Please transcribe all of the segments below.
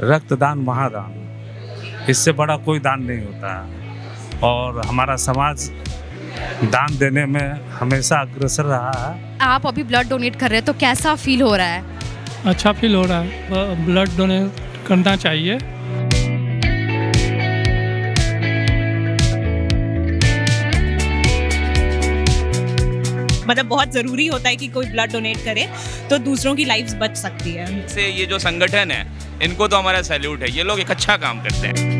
रक्तदान महादान, इससे बड़ा कोई दान नहीं होता है और हमारा समाज दान देने में हमेशा अग्रसर रहा है। आप अभी ब्लड डोनेट कर रहे हैं तो कैसा फील हो रहा है? अच्छा फील हो रहा है, ब्लड डोनेट करना चाहिए। मतलब बहुत ज़रूरी होता है कि कोई ब्लड डोनेट करे तो दूसरों की लाइफ बच सकती है। से ये जो संगठन है इनको तो हमारा सैल्यूट है, ये लोग एक अच्छा काम करते हैं।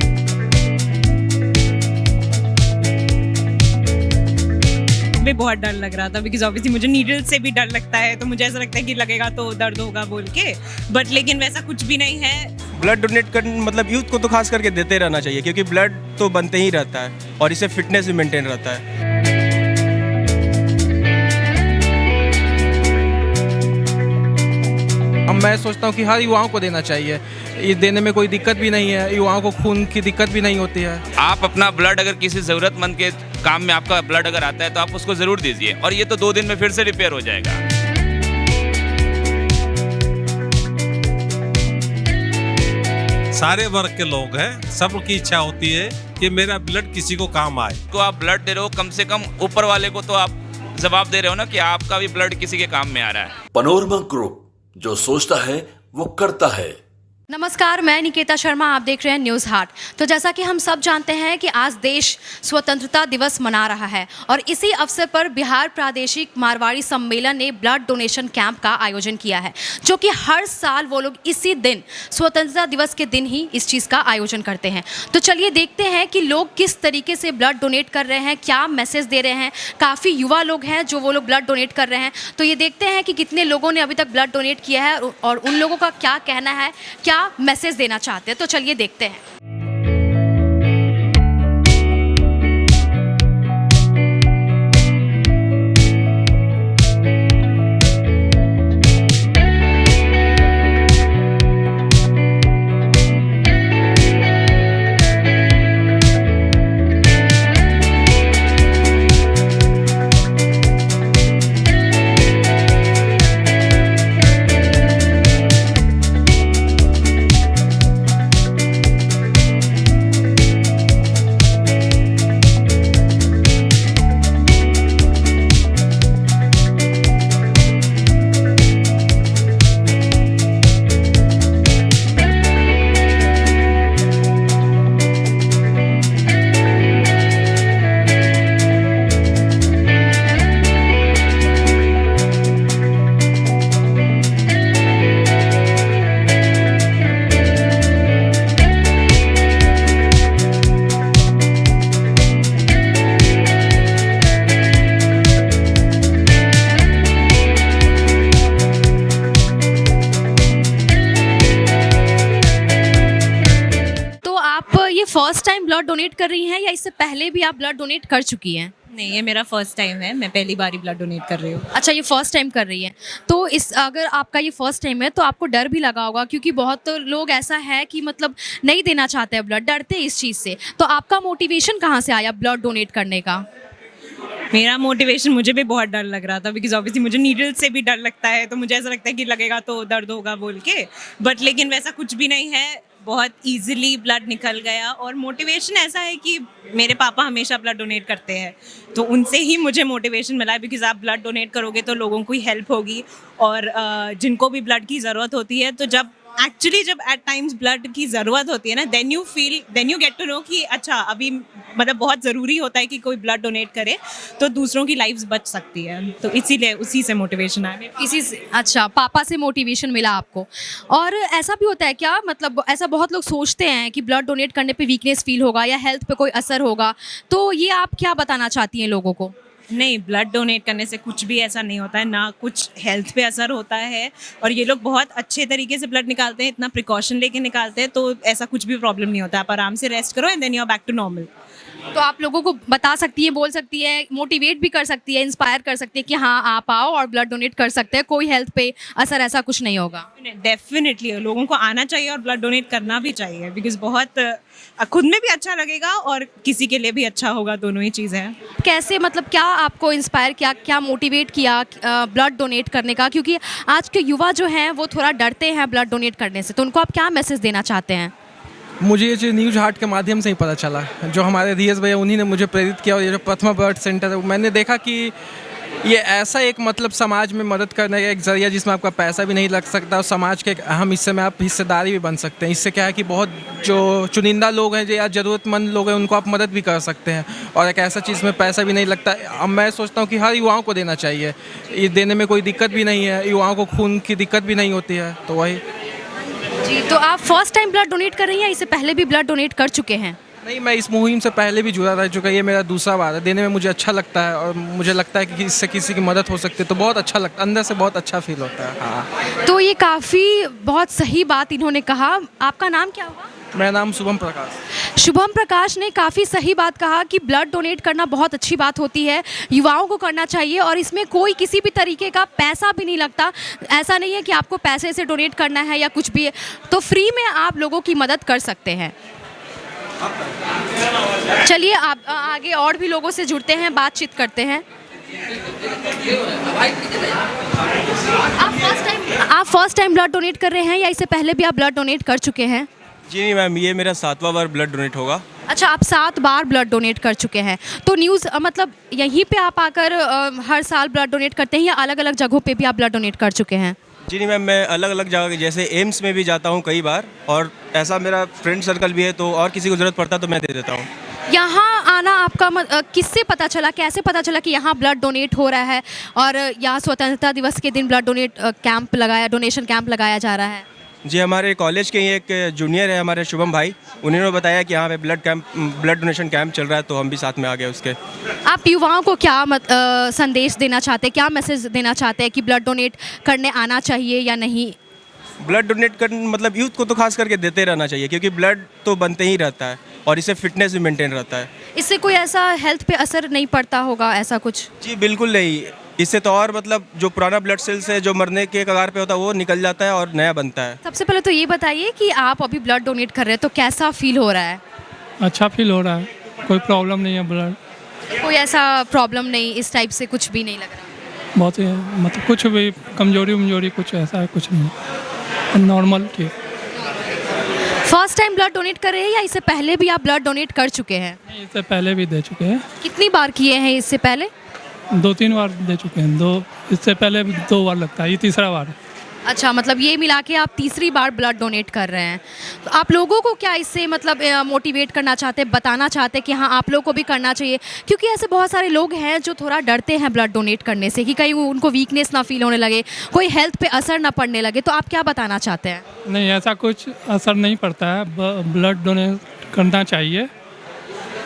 मुझे बहुत डर लग रहा था बिकॉज ऑब्वियसली मुझे नीडल से भी डर लगता है, तो मुझे ऐसा लगता है कि लगेगा तो दर्द होगा बोल के, बट लेकिन वैसा कुछ भी नहीं है। ब्लड डोनेट कर मतलब यूथ को तो खास करके देते रहना चाहिए क्योंकि ब्लड तो बनते ही रहता है और इससे फिटनेस भी मेंटेन रहता है। मैं सोचता हूँ कि हर युवाओं को देना चाहिए, ये देने में कोई दिक्कत भी नहीं है, युवाओं को खून की दिक्कत भी नहीं होती है। आप अपना ब्लड अगर किसी ज़रूरतमंद के काम में आपका ब्लड अगर आता है तो आप उसको ज़रूर दीजिए और ये तो 2 दिन में फिर से रिपेयर हो जाएगा। सारे वर्ग के लोग हैं, सबकी इच्छा होती है कि मेरा ब्लड किसी को काम आए। तो आप ब्लड दे रहे हो, कम से कम ऊपर वाले को तो आप जवाब दे रहे हो ना कि आपका भी ब्लड किसी के काम में आ रहा है। पनोरमा ग्रुप, जो सोचता है वो करता है। नमस्कार, मैं निकेता शर्मा, आप देख रहे हैं न्यूज़ हाट। तो जैसा कि हम सब जानते हैं कि आज देश स्वतंत्रता दिवस मना रहा है और इसी अवसर पर बिहार प्रादेशिक मारवाड़ी सम्मेलन ने ब्लड डोनेशन कैंप का आयोजन किया है, जो कि हर साल वो लोग इसी दिन स्वतंत्रता दिवस के दिन ही इस चीज़ का आयोजन करते हैं। तो चलिए देखते हैं कि लोग किस तरीके से ब्लड डोनेट कर रहे हैं, क्या मैसेज दे रहे हैं। काफ़ी युवा लोग हैं जो वो लोग ब्लड डोनेट कर रहे हैं, तो ये देखते हैं कि कितने लोगों ने अभी तक ब्लड डोनेट किया है और उन लोगों का क्या कहना है, क्या मैसेज देना चाहते हैं। तो चलिए देखते हैं। ये फर्स्ट टाइम ब्लड डोनेट कर रही हैं या इससे पहले भी आप ब्लड डोनेट कर चुकी हैं? नहीं, ये मेरा फर्स्ट टाइम है, मैं पहली बार ही ब्लड डोनेट कर रही हूँ। अच्छा, ये फर्स्ट टाइम कर रही हैं। तो इस अगर आपका ये फर्स्ट टाइम है तो आपको डर भी लगा होगा, क्योंकि बहुत लोग ऐसा है कि मतलब नहीं देना चाहते हैं ब्लड, डरते हैं इस चीज़ से। तो आपका मोटिवेशन कहाँ से आया ब्लड डोनेट करने का? मेरा मोटिवेशन, मुझे भी बहुत डर लग रहा था बिकॉज ऑब्वियसली मुझे नीडल से भी डर लगता है, तो मुझे ऐसा लगता है कि लगेगा तो दर्द होगा बोल के, बट लेकिन वैसा कुछ भी नहीं है। बहुत इजीली ब्लड निकल गया और मोटिवेशन ऐसा है कि मेरे पापा हमेशा ब्लड डोनेट करते हैं, तो उनसे ही मुझे मोटिवेशन मिला है बिकॉज आप ब्लड डोनेट करोगे तो लोगों को हेल्प होगी और जिनको भी ब्लड की ज़रूरत होती है, तो जब एट टाइम्स ब्लड की ज़रूरत होती है ना, then you get to know कि अच्छा अभी मतलब बहुत ज़रूरी होता है कि कोई ब्लड डोनेट करे तो दूसरों की लाइफ बच सकती है, तो इसीलिए उसी से मोटिवेशन आया। इसी से? अच्छा, पापा से मोटिवेशन मिला आपको। और ऐसा भी होता है क्या, मतलब ऐसा बहुत लोग सोचते हैं कि ब्लड डोनेट करने पे वीकनेस फील होगा या हेल्थ पे कोई असर होगा, तो ये आप क्या बताना चाहती हैं लोगों को? नहीं, ब्लड डोनेट करने से कुछ भी ऐसा नहीं होता है, ना कुछ हेल्थ पे असर होता है और ये लोग बहुत अच्छे तरीके से ब्लड निकालते हैं, इतना प्रिकॉशन लेके निकालते हैं, तो ऐसा कुछ भी प्रॉब्लम नहीं होता है। आप आराम से रेस्ट करो and then you are back to normal. तो आप लोगों को बता सकती है, बोल सकती है, मोटिवेट भी कर सकती है, इंस्पायर कर सकती है कि हाँ आप आओ और ब्लड डोनेट कर सकते हैं, कोई हेल्थ पे असर ऐसा कुछ नहीं होगा। डेफिनेटली लोगों को आना चाहिए और ब्लड डोनेट करना भी चाहिए, बिकॉज बहुत खुद में भी अच्छा लगेगा और किसी के लिए भी अच्छा होगा, दोनों ही चीज़ें हैं। कैसे, मतलब क्या आपको इंस्पायर किया, क्या मोटिवेट किया ब्लड डोनेट करने का? क्योंकि आज के युवा जो हैं वो थोड़ा डरते हैं ब्लड डोनेट करने से, तो उनको आप क्या मैसेज देना चाहते हैं? मुझे ये चीज़ न्यूज़ हार्ट के माध्यम से ही पता चला, जो हमारे रियस भैया उन्हीं ने मुझे प्रेरित किया। और ये जो प्रथमा ब्लड सेंटर है, मैंने देखा कि ये ऐसा एक मतलब समाज में मदद करने का एक ज़रिया जिसमें आपका पैसा भी नहीं लग सकता और समाज के एक अहम हिस्से में आप हिस्सेदारी भी बन सकते हैं। इससे क्या है कि बहुत जो चुनिंदा लोग हैं या ज़रूरतमंद लोग हैं उनको आप मदद भी कर सकते हैं, और एक ऐसा चीज़ में पैसा भी नहीं लगता। अब मैं सोचता हूँ कि हर युवाओं को देना चाहिए, ये देने में कोई दिक्कत भी नहीं है, युवाओं को खून की दिक्कत भी नहीं होती है। तो वही जी, तो आप फर्स्ट टाइम ब्लड डोनेट कर रही हैं या इससे पहले भी ब्लड डोनेट कर चुके हैं? नहीं, मैं इस मुहिम से पहले भी जुड़ा रह चुका, ये मेरा दूसरा बार है। देने में मुझे अच्छा लगता है और मुझे लगता है कि इससे किसी की मदद हो सकती है, तो बहुत अच्छा लगता है, अंदर से बहुत अच्छा फील होता है। हाँ, तो ये काफ़ी बहुत सही बात इन्होंने कहा। आपका नाम क्या हुआ? मेरा नाम शुभम प्रकाश। शुभम प्रकाश ने काफ़ी सही बात कहा कि ब्लड डोनेट करना बहुत अच्छी बात होती है, युवाओं को करना चाहिए और इसमें कोई किसी भी तरीके का पैसा भी नहीं लगता। ऐसा नहीं है कि आपको पैसे से डोनेट करना है या कुछ भी, तो फ्री में आप लोगों की मदद कर सकते हैं। चलिए आप आगे और भी लोगों से जुड़ते हैं, बातचीत करते हैं। आप फर्स्ट टाइम ब्लड डोनेट कर रहे हैं या इससे पहले भी आप ब्लड डोनेट कर चुके हैं? जी नहीं मैम, ये मेरा 7वां बार ब्लड डोनेट होगा। अच्छा, आप 7 बार ब्लड डोनेट कर चुके हैं। तो न्यूज़ मतलब यहीं पे आप आकर हर साल ब्लड डोनेट करते हैं या अलग अलग जगहों पे भी आप ब्लड डोनेट कर चुके हैं? जी नहीं मैम, मैं अलग अलग जगह जैसे एम्स में भी जाता हूँ कई बार, और ऐसा मेरा फ्रेंड सर्कल भी है, तो और किसी को ज़रूरत पड़ता तो मैं दे देता हूँ। यहाँ आना आपका किससे पता चला, कैसे पता चला कि यहाँ ब्लड डोनेट हो रहा है और यहाँ स्वतंत्रता दिवस के दिन ब्लड डोनेशन कैंप लगाया जा रहा है? जी, हमारे कॉलेज के ही एक जूनियर है हमारे शुभम भाई, उन्होंने बताया कि यहाँ पे ब्लड डोनेशन कैंप चल रहा है, तो हम भी साथ में आ गए उसके। आप युवाओं को क्या संदेश देना चाहते हैं, क्या मैसेज देना चाहते हैं कि ब्लड डोनेट करने आना चाहिए या नहीं? ब्लड डोनेट कर मतलब यूथ को तो खास करके देते रहना चाहिए, क्योंकि ब्लड तो बनते ही रहता है और इससे फिटनेस भी मेंटेन रहता है। इससे कोई ऐसा हेल्थ पे असर नहीं पड़ता होगा ऐसा कुछ? जी बिल्कुल नहीं, इससे तो और मतलब जो पुराना ब्लड सेल्स है जो मरने के कगार पे होता है वो निकल जाता है और नया बनता है। सबसे पहले तो ये बताइए कि आप अभी ब्लड डोनेट कर रहे हैं तो कैसा फील हो रहा है? अच्छा फील हो रहा है, कोई प्रॉब्लम नहीं है, ब्लड कोई ऐसा प्रॉब्लम नहीं, इस टाइप से कुछ भी नहीं लग रहा? बहुत ही मतलब कुछ भी कमजोरी कुछ ऐसा है कुछ नहीं, नॉर्मल ठीक। फर्स्ट टाइम ब्लड डोनेट कर रहे हैं या इससे पहले भी आप ब्लड डोनेट कर चुके हैं? इससे पहले भी दे चुके हैं, कितनी बार किए हैं इससे पहले? 2-3 बार दे चुके हैं, इससे पहले भी 2 बार लगता है, ये तीसरा बार है। अच्छा, मतलब ये मिला के आप तीसरी बार ब्लड डोनेट कर रहे हैं। तो आप लोगों को क्या इससे मतलब मोटिवेट करना चाहते हैं, बताना चाहते हैं कि हाँ आप लोगों को भी करना चाहिए? क्योंकि ऐसे बहुत सारे लोग हैं जो थोड़ा डरते हैं ब्लड डोनेट करने से कि कहीं उनको वीकनेस ना फील होने लगे, कोई हेल्थ पे असर ना पड़ने लगे, तो आप क्या बताना चाहते हैं? नहीं, ऐसा कुछ असर नहीं पड़ता है, ब्लड डोनेट करना चाहिए,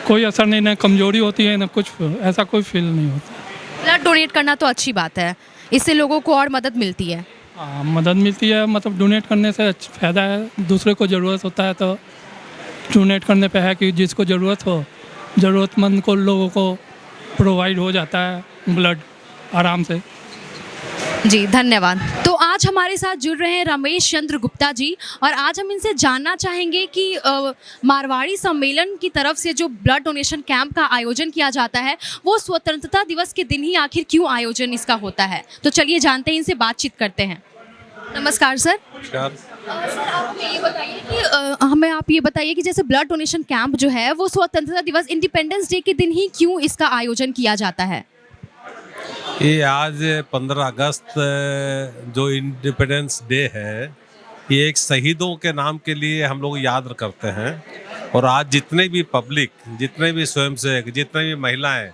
कोई असर नहीं, ना कमजोरी होती है ना कुछ, ऐसा कोई फील नहीं होता। ब्लड डोनेट करना तो अच्छी बात है, इससे लोगों को और मदद मिलती है। हाँ, मदद मिलती है, मतलब डोनेट करने से फ़ायदा है, दूसरे को ज़रूरत होता है तो डोनेट करने पे है कि जिसको ज़रूरत हो, ज़रूरतमंद को लोगों को प्रोवाइड हो जाता है ब्लड आराम से। जी धन्यवाद। तो आज हमारे साथ जुड़ रहे हैं रमेश चंद्र गुप्ता जी, और आज हम इनसे जानना चाहेंगे कि मारवाड़ी सम्मेलन की तरफ से जो ब्लड डोनेशन कैंप का आयोजन किया जाता है वो स्वतंत्रता दिवस के दिन ही आखिर क्यों आयोजन इसका होता है। तो चलिए जानते हैं, इनसे बातचीत करते हैं। नमस्कार सर। नमस्कार सर, आप ये बताइए कि हमें आप ये बताइए कि जैसे ब्लड डोनेशन कैंप जो है वो स्वतंत्रता दिवस इंडिपेंडेंस डे के दिन ही क्यों इसका आयोजन किया जाता है? ये आज 15 अगस्त जो इंडिपेंडेंस डे है, ये एक शहीदों के नाम के लिए हम लोग याद करते हैं। और आज जितने भी पब्लिक, जितने भी स्वयंसेवक, जितने भी महिलाएं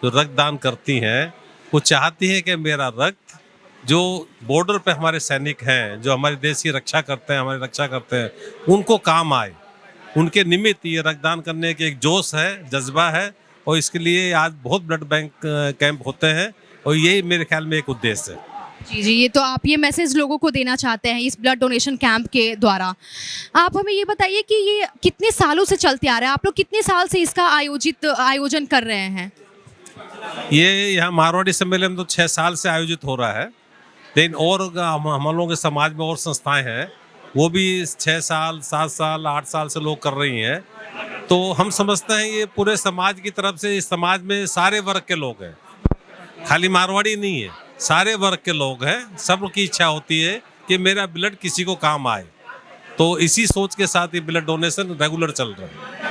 जो रक्तदान करती हैं, वो चाहती हैं कि मेरा रक्त जो बॉर्डर पे हमारे सैनिक हैं, जो हमारे देश की रक्षा करते हैं, हमारी रक्षा करते हैं, उनको काम आए। उनके निमित्त ये रक्तदान करने के एक जोश है, जज्बा है, और इसके लिए आज बहुत ब्लड बैंक कैंप होते हैं, और यही मेरे ख्याल में एक उद्देश्य है। जी जी, ये तो आप ये मैसेज लोगों को देना चाहते हैं इस ब्लड डोनेशन कैंप के द्वारा। आप हमें ये बताइए कि ये कितने सालों से चलते आ रहा है, आप लोग कितने साल से इसका आयोजन कर रहे हैं? ये यहाँ मारवाड़ी सम्मेलन तो 6 साल से आयोजित हो रहा है, लेकिन और हम लोगों के समाज में और संस्थाएं हैं, वो भी 6 साल 7 साल 8 साल से लोग कर रही हैं। तो हम समझते हैं ये पूरे समाज की तरफ से, इस समाज में सारे वर्ग के लोग हैं, खाली मारवाड़ी नहीं है, सारे वर्ग के लोग हैं। सबकी इच्छा होती है कि मेरा ब्लड किसी को काम आए, तो इसी सोच के साथ ये ब्लड डोनेशन रेगुलर चल रहा है।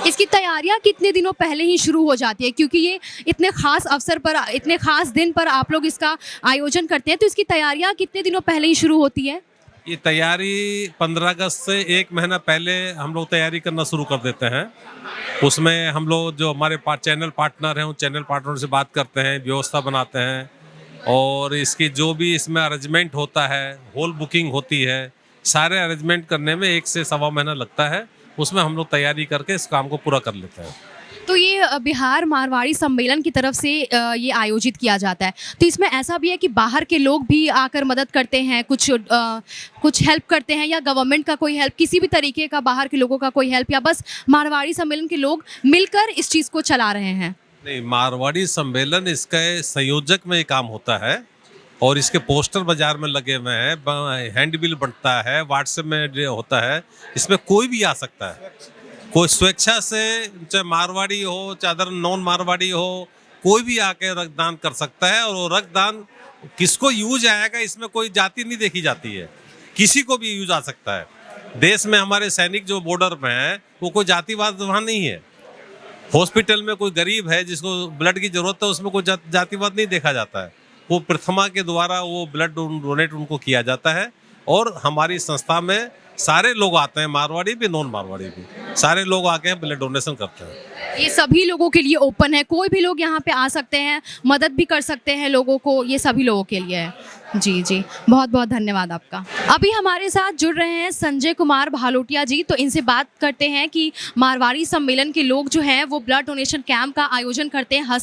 इसकी तैयारियां कितने दिनों पहले ही शुरू हो जाती है, क्योंकि ये इतने खास अवसर पर, इतने खास दिन पर आप लोग इसका आयोजन करते हैं, तो इसकी तैयारियां कितने दिनों पहले ही शुरू होती है? ये तैयारी 15 अगस्त से 1 महीना पहले हम लोग तैयारी करना शुरू कर देते हैं। उसमें हम लोग जो हमारे चैनल पार्टनर हैं, उन चैनल पार्टनर से बात करते हैं, व्यवस्था बनाते हैं, और इसकी जो भी इसमें अरेंजमेंट होता है, हॉल बुकिंग होती है, सारे अरेंजमेंट करने में 1 से सवा महीना लगता है। उसमें हम लोग तैयारी करके इस काम को पूरा कर लेते हैं। तो ये बिहार मारवाड़ी सम्मेलन की तरफ से ये आयोजित किया जाता है, तो इसमें ऐसा भी है कि बाहर के लोग भी आकर मदद करते हैं, कुछ हेल्प करते हैं, या गवर्नमेंट का कोई हेल्प, किसी भी तरीके का बाहर के लोगों का कोई हेल्प, या बस मारवाड़ी सम्मेलन के लोग मिलकर इस चीज़ को चला रहे हैं? नहीं, मारवाड़ी सम्मेलन इसका संयोजक में ये काम होता है, और इसके पोस्टर बाजार में लगे हुए हैं, हैंडबिल बनता है, व्हाट्सएप में होता है, इसमें कोई भी आ सकता है, कोई स्वेच्छा से, चाहे मारवाड़ी हो चाहे अदर नॉन मारवाड़ी हो, कोई भी आके रक्तदान कर सकता है। और वो रक्तदान किसको यूज आएगा, इसमें कोई जाति नहीं देखी जाती है, किसी को भी यूज आ सकता है। देश में हमारे सैनिक जो बॉर्डर पे हैं, वो कोई जातिवाद वहाँ नहीं है। हॉस्पिटल में कोई गरीब है जिसको ब्लड की जरूरत है, उसमें कोई जातिवाद नहीं देखा जाता है। वो प्रथमा के द्वारा वो ब्लड डोनेट उनको किया जाता है, और हमारी संस्था में सारे लोग आते हैं, मारवाड़ी भी नॉन मारवाड़ी भी, सारे लोग आके ब्लड डोनेशन करते हैं। ये सभी लोगों के लिए ओपन है, कोई भी लोग यहाँ पे आ सकते हैं, मदद भी कर सकते हैं लोगों को, ये सभी लोगों के लिए है। जी जी, बहुत बहुत धन्यवाद आपका। अभी हमारे साथ जुड़ रहे हैं संजय कुमार भालोटिया जी, तो इनसे बात करते हैं कि मारवाड़ी सम्मेलन के लोग जो हैं वो ब्लड डोनेशन कैंप का आयोजन करते हैं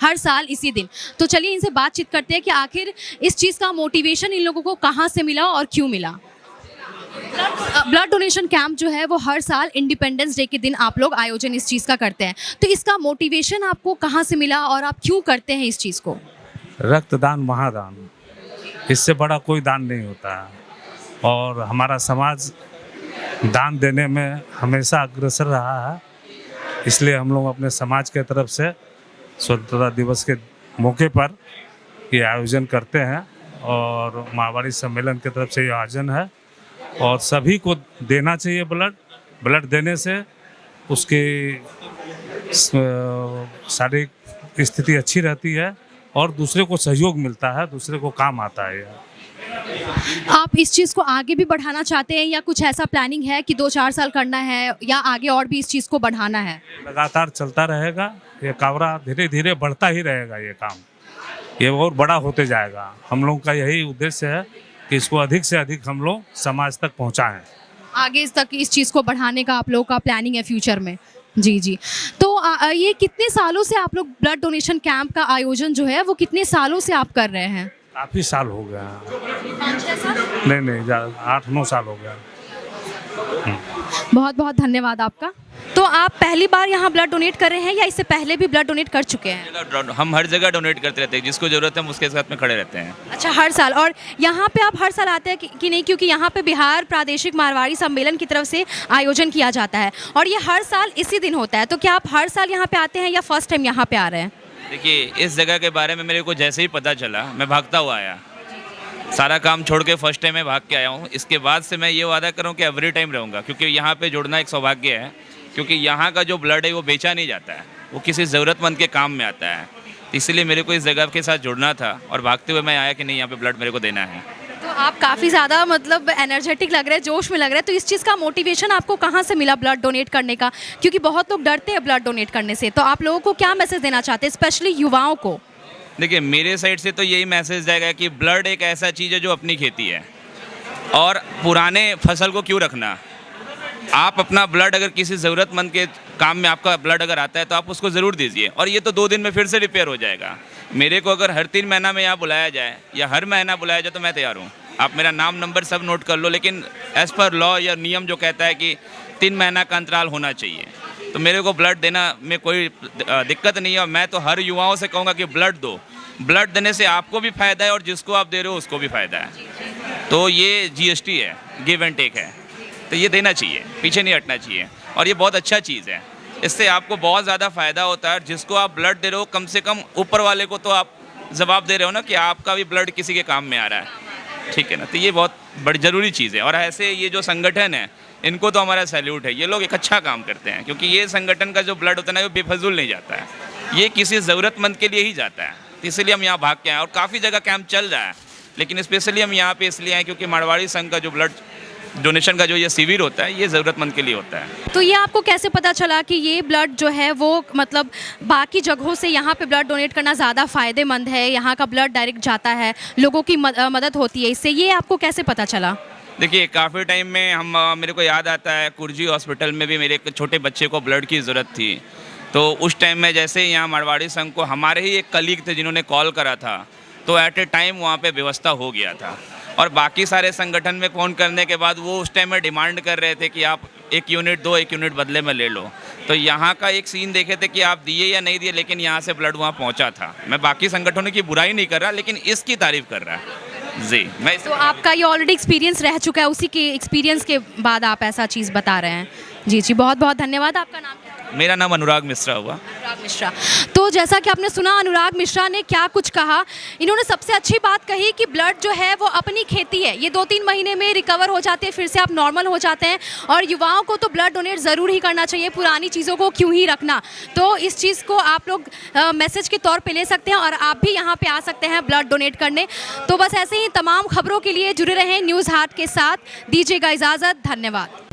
हर साल इसी दिन। तो चलिए इनसे बातचीत करते हैं कि आखिर इस चीज़ का मोटिवेशन इन लोगों को कहाँ से मिला और क्यों मिला। ब्लड डोनेशन कैंप जो है वो हर साल इंडिपेंडेंस डे के दिन आप लोग आयोजन इस चीज़ का करते हैं, तो इसका मोटिवेशन आपको कहाँ से मिला और आप क्यों करते हैं इस चीज़ को? रक्तदान महादान, इससे बड़ा कोई दान नहीं होता है, और हमारा समाज दान देने में हमेशा अग्रसर रहा है। इसलिए हम लोग अपने समाज के तरफ से स्वतंत्रता दिवस के मौके पर ये आयोजन करते हैं, और मारवाड़ी सम्मेलन की तरफ से ये आयोजन है, और सभी को देना चाहिए ब्लड देने से उसकी शारीरिक स्थिति अच्छी रहती है, और दूसरे को सहयोग मिलता है, दूसरे को काम आता है। आप इस चीज़ को आगे भी बढ़ाना चाहते हैं, या कुछ ऐसा प्लानिंग है कि 2-4 साल करना है, या आगे और भी इस चीज़ को बढ़ाना है? लगातार चलता रहेगा, ये कावरा धीरे धीरे बढ़ता ही रहेगा, ये काम ये और बड़ा होते जाएगा। हम लोग का यही उद्देश्य है कि इसको अधिक से अधिक हम लोग समाज तक पहुंचाएं। आगे तक इस चीज़ को बढ़ाने का आप लोगों का प्लानिंग है फ्यूचर में? जी जी, तो ये कितने सालों से आप लोग ब्लड डोनेशन कैंप का आयोजन जो है वो कितने सालों से आप कर रहे हैं? काफ़ी साल हो गया। 5-6 साल? नहीं 8-9 साल हो गया। बहुत बहुत धन्यवाद आपका। तो आप पहली बार यहाँ ब्लड डोनेट कर रहे हैं, या इससे पहले भी ब्लड डोनेट कर चुके हैं? हम हर जगह डोनेट करते रहते हैं, जिसको ज़रूरत है हम उसके साथ में खड़े रहते हैं। अच्छा, हर साल। और यहाँ पे आप हर साल आते हैं कि नहीं? क्योंकि यहाँ पे बिहार प्रादेशिक मारवाड़ी सम्मेलन की तरफ से आयोजन किया जाता है, और ये हर साल इसी दिन होता है, तो क्या आप हर साल यहाँ पे आते हैं, या फर्स्ट टाइम यहाँ पे आ रहे हैं? देखिए, इस जगह के बारे में मेरे को जैसे ही पता चला, मैं भागता हुआ आया, सारा काम छोड़ के फर्स्ट टाइम मैं भाग के आया हूँ। इसके बाद से मैं ये वादा करूँ कि एवरी टाइम रहूँगा, क्योंकि यहाँ पे जुड़ना एक सौभाग्य है, क्योंकि यहाँ का जो ब्लड है वो बेचा नहीं जाता है, वो किसी ज़रूरतमंद के काम में आता है। तो इसलिए मेरे को इस जगह के साथ जुड़ना था, और भागते हुए मैं आया कि नहीं, यहाँ पे ब्लड मेरे को देना है। तो आप काफ़ी ज़्यादा मतलब एनर्जेटिक लग रहे हैं, जोश में लग रहे हैं, तो इस चीज़ का मोटिवेशन आपको कहाँ से मिला ब्लड डोनेट करने का? क्योंकि बहुत लोग डरते हैं ब्लड डोनेट करने से, तो आप लोगों को क्या मैसेज देना चाहते हैं, स्पेशली युवाओं को? देखिए, मेरे साइड से तो यही मैसेज जाएगा कि ब्लड एक ऐसा चीज़ है जो अपनी खेती है, और पुराने फसल को क्यों रखना। आप अपना ब्लड अगर किसी ज़रूरतमंद के काम में आपका ब्लड अगर आता है तो आप उसको ज़रूर दीजिए, और ये तो 2 दिन में फिर से रिपेयर हो जाएगा। मेरे को अगर हर 3 महीना में यहाँ बुलाया जाए या हर महीना बुलाया जाए तो मैं तैयार हूँ। आप मेरा नाम नंबर सब नोट कर लो, लेकिन एज़ पर लॉ या नियम जो कहता है कि 3 महीना का अंतराल होना चाहिए, तो मेरे को ब्लड देना में कोई दिक्कत नहीं है। और मैं तो हर युवाओं से कहूँगा कि ब्लड दो। ब्लड देने से आपको भी फ़ायदा है और जिसको आप दे रहे हो उसको भी फ़ायदा है। तो ये GST है, गिव एंड टेक है, तो ये देना चाहिए, पीछे नहीं हटना चाहिए। और ये बहुत अच्छा चीज़ है, इससे आपको बहुत ज़्यादा फ़ायदा होता है। जिसको आप ब्लड दे रहे हो, कम से कम ऊपर वाले को तो आप जवाब दे रहे हो ना कि आपका भी ब्लड किसी के काम में आ रहा है, ठीक है ना। तो ये बहुत बड़ी ज़रूरी चीज़ है। और ऐसे ये जो संगठन है, इनको तो हमारा सैल्यूट है। ये लोग एक अच्छा काम करते हैं, क्योंकि ये संगठन का जो ब्लड होता है ना, वो बेफजूल नहीं जाता है, ये किसी ज़रूरतमंद के लिए ही जाता है। तो इसलिए हम यहाँ भाग के आए और काफ़ी जगह कैंप चल रहा है, लेकिन स्पेशली हम यहाँ पे इसलिए आए क्योंकि मारवाड़ी संघ का जो ब्लड डोनेशन का जो ये शिविर होता है, ये ज़रूरतमंद के लिए होता है। तो ये आपको कैसे पता चला कि ये ब्लड जो है वो मतलब बाकी जगहों से यहाँ पे ब्लड डोनेट करना ज़्यादा फ़ायदेमंद है, यहाँ का ब्लड डायरेक्ट जाता है, लोगों की मदद होती है इससे, ये आपको कैसे पता चला? देखिए, काफ़ी टाइम में मेरे को याद आता है, कुर्जी हॉस्पिटल में भी मेरे एक छोटे बच्चे को ब्लड की ज़रूरत थी। तो उस टाइम में जैसे ही यहाँ मारवाड़ी संघ को हमारे ही एक कलीग थे जिन्होंने कॉल करा था, तो एट ए टाइम वहाँ पे व्यवस्था हो गया था। और बाकी सारे संगठन में फ़ोन करने के बाद वो उस टाइम में डिमांड कर रहे थे कि आप 1 यूनिट दो, 1 यूनिट बदले में ले लो। तो यहाँ का एक सीन देखे थे कि आप दिए या नहीं दिए, लेकिन यहाँ से ब्लड वहाँ पहुँचा था। मैं बाकी संगठनों की बुराई नहीं कर रहा, लेकिन इसकी तारीफ़ कर रहा जी। मैं तो आपका ये ऑलरेडी एक्सपीरियंस रह चुका है, उसी के एक्सपीरियंस के बाद आप ऐसा चीज़ बता रहे हैं। जी जी, बहुत बहुत धन्यवाद। आपका नाम क्या है? मेरा नाम अनुराग मिश्रा हुआ। अनुराग मिश्रा। तो जैसा कि आपने सुना अनुराग मिश्रा ने क्या कुछ कहा, इन्होंने सबसे अच्छी बात कही कि ब्लड जो है वो अपनी खेती है, ये 2-3 महीने में रिकवर हो जाते हैं, फिर से आप नॉर्मल हो जाते हैं। और युवाओं को तो ब्लड डोनेट ज़रूर ही करना चाहिए, पुरानी चीज़ों को क्यों ही रखना। तो इस चीज़ को आप लोग मैसेज के तौर पर ले सकते हैं और आप भी यहाँ पर आ सकते हैं ब्लड डोनेट करने। तो बस ऐसे ही तमाम खबरों के लिए जुड़े रहें न्यूज़ हाट के साथ। दीजिएगा इजाज़त, धन्यवाद।